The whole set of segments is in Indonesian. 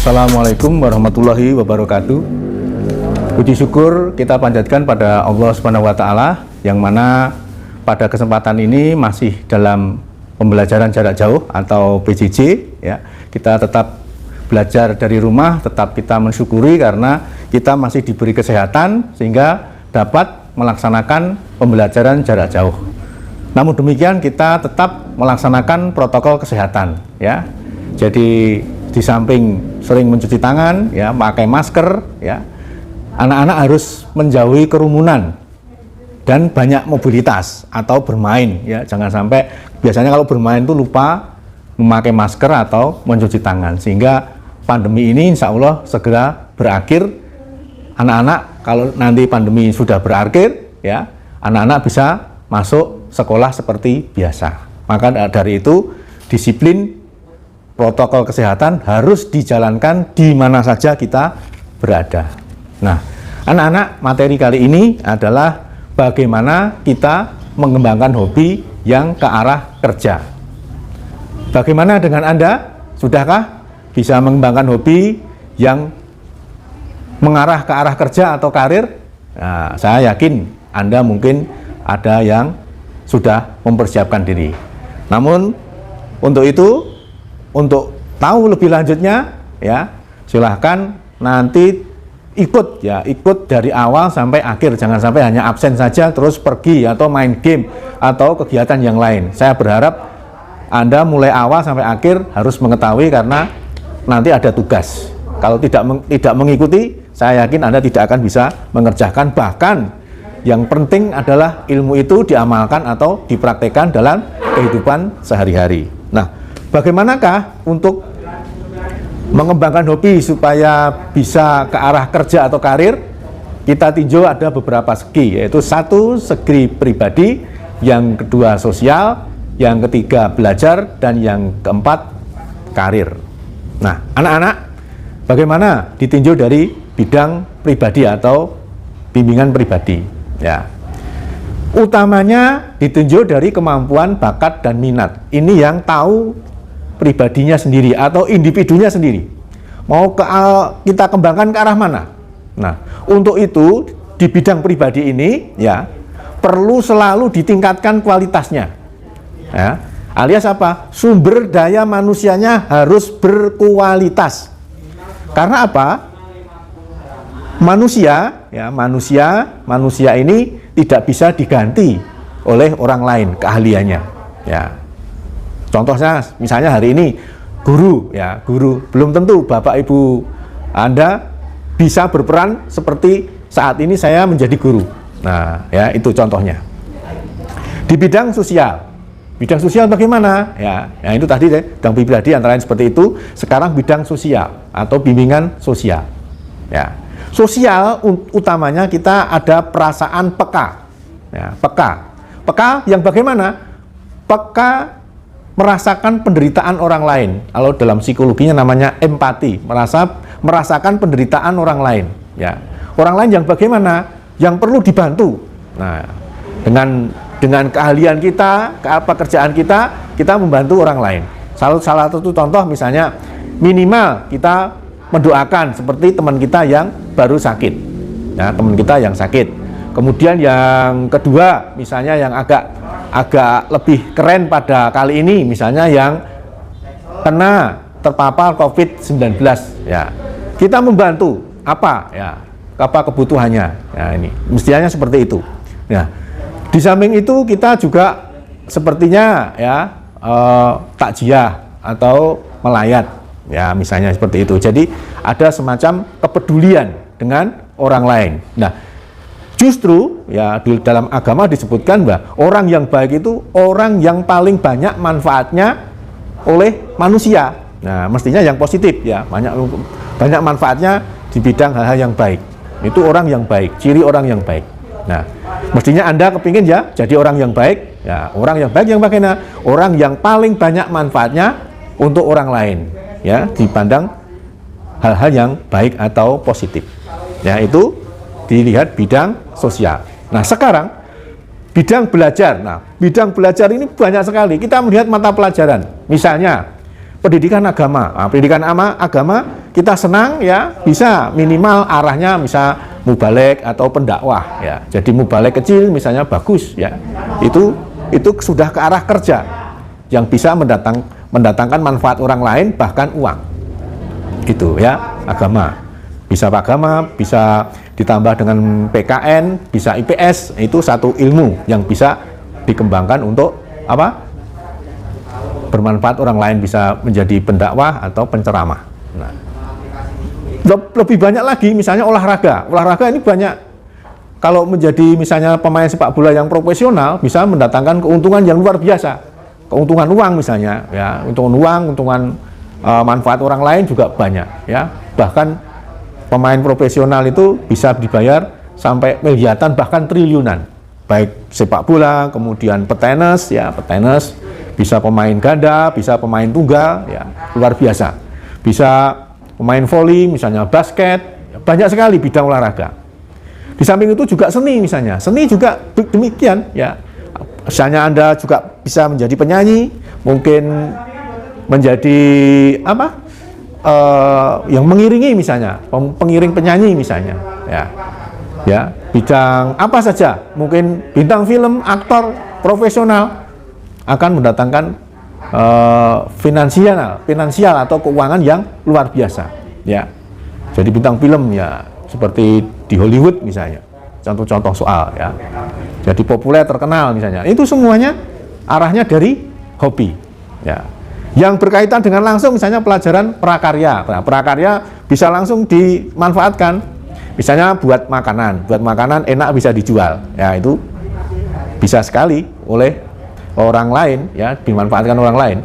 Assalamualaikum warahmatullahi wabarakatuh. Puji syukur kita panjatkan pada Allah Subhanahu wa Ta'ala, yang mana pada kesempatan ini masih dalam pembelajaran jarak jauh atau PJJ, ya. Kita tetap belajar dari rumah, tetap kita mensyukuri karena kita masih diberi kesehatan sehingga dapat melaksanakan pembelajaran jarak jauh. Namun demikian kita tetap melaksanakan protokol kesehatan, ya. Jadi di samping sering mencuci tangan, ya, pakai masker, ya, anak-anak harus menjauhi kerumunan dan banyak mobilitas atau bermain, ya. Jangan sampai, biasanya kalau bermain itu lupa memakai masker atau mencuci tangan, sehingga pandemi ini insya Allah segera berakhir. Anak-anak kalau nanti pandemi sudah berakhir, ya, anak-anak bisa masuk sekolah seperti biasa. Maka dari itu disiplin protokol kesehatan harus dijalankan di mana saja kita berada. Nah, anak-anak, materi kali ini adalah bagaimana kita mengembangkan hobi yang ke arah kerja. Bagaimana dengan Anda? Sudahkah bisa mengembangkan hobi yang mengarah ke arah kerja atau karir? Nah, saya yakin Anda mungkin ada yang sudah mempersiapkan diri. Namun untuk itu, untuk tahu lebih lanjutnya, ya, silahkan nanti ikut dari awal sampai akhir. Jangan sampai hanya absen saja terus pergi atau main game atau kegiatan yang lain. Saya berharap Anda mulai awal sampai akhir harus mengetahui, karena nanti ada tugas. Kalau tidak mengikuti, saya yakin Anda tidak akan bisa mengerjakan. Bahkan yang penting adalah ilmu itu diamalkan atau dipraktekkan dalam kehidupan sehari-hari. Nah, bagaimanakah untuk mengembangkan hobi supaya bisa ke arah kerja atau karir? Kita tinjau ada beberapa segi, yaitu satu, segi pribadi, yang kedua sosial, yang ketiga belajar, dan yang keempat karir. Nah, anak-anak, bagaimana ditinjau dari bidang pribadi atau bimbingan pribadi? Ya, utamanya ditinjau dari kemampuan, bakat, dan minat. Ini yang tahu pribadinya sendiri atau individunya sendiri. Mau kita kembangkan ke arah mana? Nah, untuk itu di bidang pribadi ini, ya, perlu selalu ditingkatkan kualitasnya. Ya, alias apa? Sumber daya manusianya harus berkualitas. Karena apa? Manusia ini tidak bisa diganti oleh orang lain keahliannya. Ya. Contohnya, misalnya hari ini guru, ya, guru belum tentu Bapak Ibu Anda bisa berperan seperti saat ini saya menjadi guru. Nah, ya, itu contohnya. Di bidang sosial bagaimana? Ya, itu tadi bidang pribadi antara lain seperti itu. Sekarang bidang sosial atau bimbingan sosial. Ya. Sosial utamanya kita ada perasaan peka. Ya, peka yang bagaimana? Peka merasakan penderitaan orang lain. Kalau dalam psikologinya namanya empati, merasakan penderitaan orang lain. Ya, orang lain yang bagaimana? Yang perlu dibantu. Nah, dengan keahlian kita, pekerjaan kita membantu orang lain. Salah satu contoh misalnya, minimal kita mendoakan seperti teman kita yang baru sakit, ya, teman kita yang sakit. Kemudian yang kedua, misalnya yang agak lebih keren pada kali ini, misalnya yang terpapar COVID-19, ya, kita membantu apa, ya, apa kebutuhannya, ya, ini mestinya seperti itu. Ya, di samping itu kita juga sepertinya, ya, takziah atau melayat. Ya, misalnya seperti itu. Jadi ada semacam kepedulian dengan orang lain. Nah, justru ya di dalam agama disebutkan bahwa orang yang baik itu orang yang paling banyak manfaatnya oleh manusia. Nah, mestinya yang positif, ya, banyak manfaatnya di bidang hal-hal yang baik. Itu orang yang baik, ciri orang yang baik. Nah, mestinya Anda kepingin, ya, jadi orang yang baik. Ya, orang yang baik yang bagaimana? Orang yang paling banyak manfaatnya untuk orang lain. Ya, dipandang hal-hal yang baik atau positif. Ya, itu dilihat bidang sosial. Nah, sekarang bidang belajar. Nah, bidang belajar ini banyak sekali. Kita melihat mata pelajaran. Misalnya pendidikan agama. Nah, pendidikan agama kita senang ya, bisa minimal arahnya bisa mubalek atau pendakwah ya. Jadi mubalek kecil misalnya bagus ya. Itu sudah ke arah kerja yang bisa mendatangkan manfaat orang lain bahkan uang. Itu ya, agama. Bisa agama, bisa ditambah dengan PKN, bisa IPS, itu satu ilmu yang bisa dikembangkan untuk apa? Bermanfaat orang lain, bisa menjadi pendakwah atau penceramah. Nah, lebih banyak lagi misalnya olahraga. Olahraga ini banyak, kalau menjadi misalnya pemain sepak bola yang profesional bisa mendatangkan keuntungan yang luar biasa. Keuntungan uang misalnya, ya, untungan manfaat orang lain juga banyak, ya. Bahkan pemain profesional itu bisa dibayar sampai miliaran bahkan triliunan. Baik sepak bola, kemudian petenis, ya, petenis. Bisa pemain ganda, bisa pemain tunggal, ya, luar biasa. Bisa pemain voli, misalnya basket, banyak sekali bidang olahraga. Di samping itu juga seni misalnya, seni juga demikian, ya. Misalnya Anda juga bisa menjadi penyanyi, mungkin menjadi apa? Yang mengiringi misalnya, pengiring penyanyi misalnya, ya. Ya, bidang apa saja, mungkin bintang film, aktor profesional, akan mendatangkan finansial atau keuangan yang luar biasa, ya. Jadi bintang film ya seperti di Hollywood misalnya, contoh-contoh soal ya. Jadi populer, terkenal misalnya. Itu semuanya arahnya dari hobi, ya. Yang berkaitan dengan langsung misalnya pelajaran prakarya. Nah, prakarya bisa langsung dimanfaatkan. Misalnya buat makanan enak bisa dijual. Ya, itu bisa sekali oleh orang lain, ya, dimanfaatkan orang lain,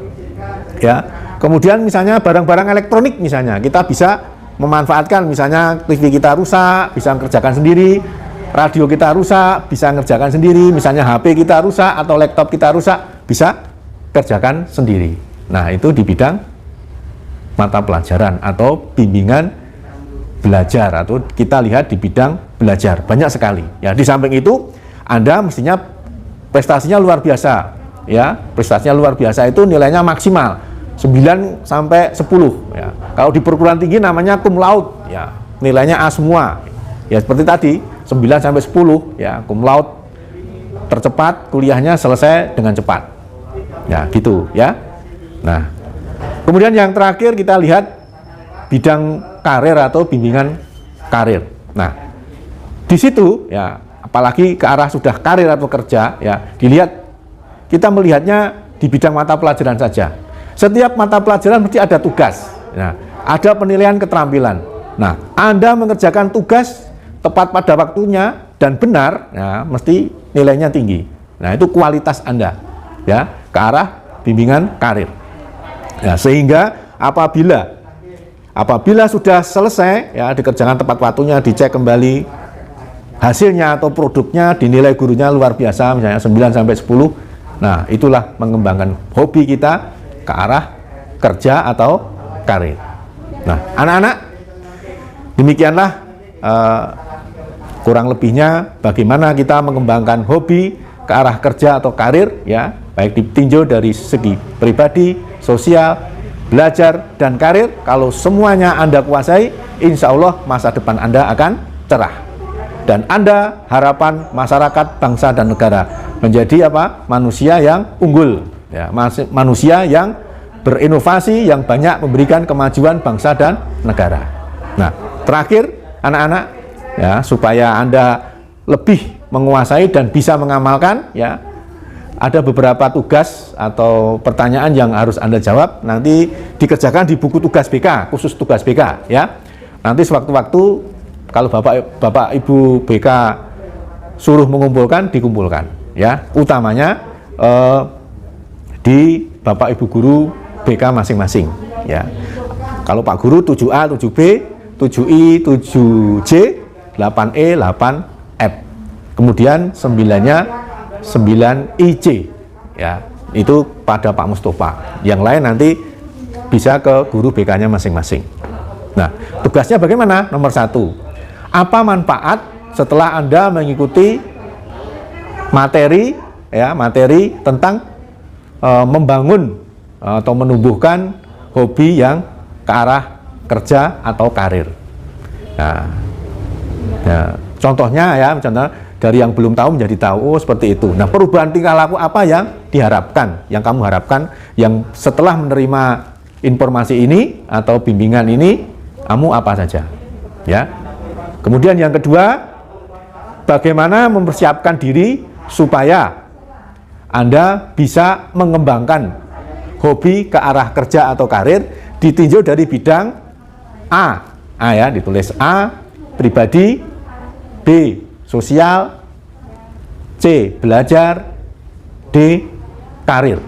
ya. Kemudian misalnya barang-barang elektronik misalnya kita bisa memanfaatkan, misalnya TV kita rusak bisa mengerjakan sendiri, radio kita rusak bisa mengerjakan sendiri, misalnya HP kita rusak atau laptop kita rusak bisa kerjakan sendiri. Nah, itu di bidang mata pelajaran atau bimbingan belajar, atau kita lihat di bidang belajar banyak sekali, ya. Di samping itu Anda mestinya prestasinya luar biasa. Ya, prestasinya luar biasa itu nilainya maksimal 9 sampai 10 ya. Kalau di perguruan tinggi namanya cum laude ya, nilainya A semua. Ya seperti tadi 9 sampai 10 ya, cum laude tercepat, kuliahnya selesai dengan cepat. Ya, gitu ya. Nah, kemudian yang terakhir kita lihat bidang karir atau bimbingan karir. Nah, di situ ya, apalagi ke arah sudah karir atau kerja ya, dilihat. Kita melihatnya di bidang mata pelajaran saja. Setiap mata pelajaran mesti ada tugas. Nah, ada penilaian keterampilan. Nah, Anda mengerjakan tugas tepat pada waktunya dan benar, ya, mesti nilainya tinggi. Nah, itu kualitas Anda, ya, ke arah bimbingan karir. Ya, sehingga apabila sudah selesai, ya, dikerjakan tepat waktunya, dicek kembali hasilnya atau produknya, dinilai gurunya luar biasa, misalnya 9 sampai 10. Nah, itulah mengembangkan hobi kita ke arah kerja atau karir. Nah, anak-anak, demikianlah kurang lebihnya bagaimana kita mengembangkan hobi ke arah kerja atau karir, ya, baik ditinjau dari segi pribadi, sosial, belajar, dan karir. Kalau semuanya Anda kuasai, insya Allah masa depan Anda akan cerah. Dan Anda harapan masyarakat, bangsa, dan negara menjadi apa? Manusia yang unggul, ya, manusia yang berinovasi, yang banyak memberikan kemajuan bangsa dan negara. Nah, terakhir anak-anak, ya, supaya Anda lebih menguasai dan bisa mengamalkan, ya, ada beberapa tugas atau pertanyaan yang harus Anda jawab, nanti dikerjakan di buku tugas BK, khusus tugas BK, ya. Nanti sewaktu-waktu kalau Bapak Ibu BK suruh mengumpulkan, dikumpulkan, ya. Utamanya di Bapak Ibu guru BK masing-masing, ya. Kalau Pak Guru 7A, 7B, 7I, 7J, 8E, 8F. Kemudian 9-nya 9IC, ya. Itu pada Pak Mustafa. Yang lain nanti bisa ke guru BK-nya masing-masing. Nah, tugasnya bagaimana? Nomor 1. Apa manfaat setelah Anda mengikuti materi, ya, materi tentang membangun atau menumbuhkan hobi yang ke arah kerja atau karir. Nah, contohnya dari yang belum tahu menjadi tahu, seperti itu. Nah, perubahan tingkah laku apa yang diharapkan, yang kamu harapkan, yang setelah menerima informasi ini atau bimbingan ini, kamu apa saja, ya. Kemudian yang kedua, bagaimana mempersiapkan diri supaya Anda bisa mengembangkan hobi ke arah kerja atau karir, ditinjau dari bidang A ya, ditulis A, pribadi, B, sosial, C, belajar, D, karir.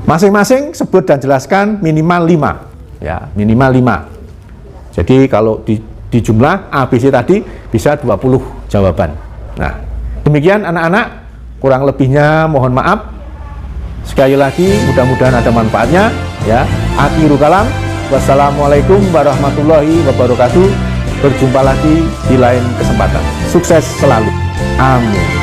Masing-masing sebut dan jelaskan minimal 5, ya, minimal 5. Jadi kalau di jumlah ABC tadi bisa 20 jawaban. Nah, demikian anak-anak, kurang lebihnya mohon maaf. Sekali lagi mudah-mudahan ada manfaatnya, ya. Akhirul kalam, wassalamualaikum warahmatullahi wabarakatuh. Berjumpa lagi di lain kesempatan. Sukses selalu. Amin.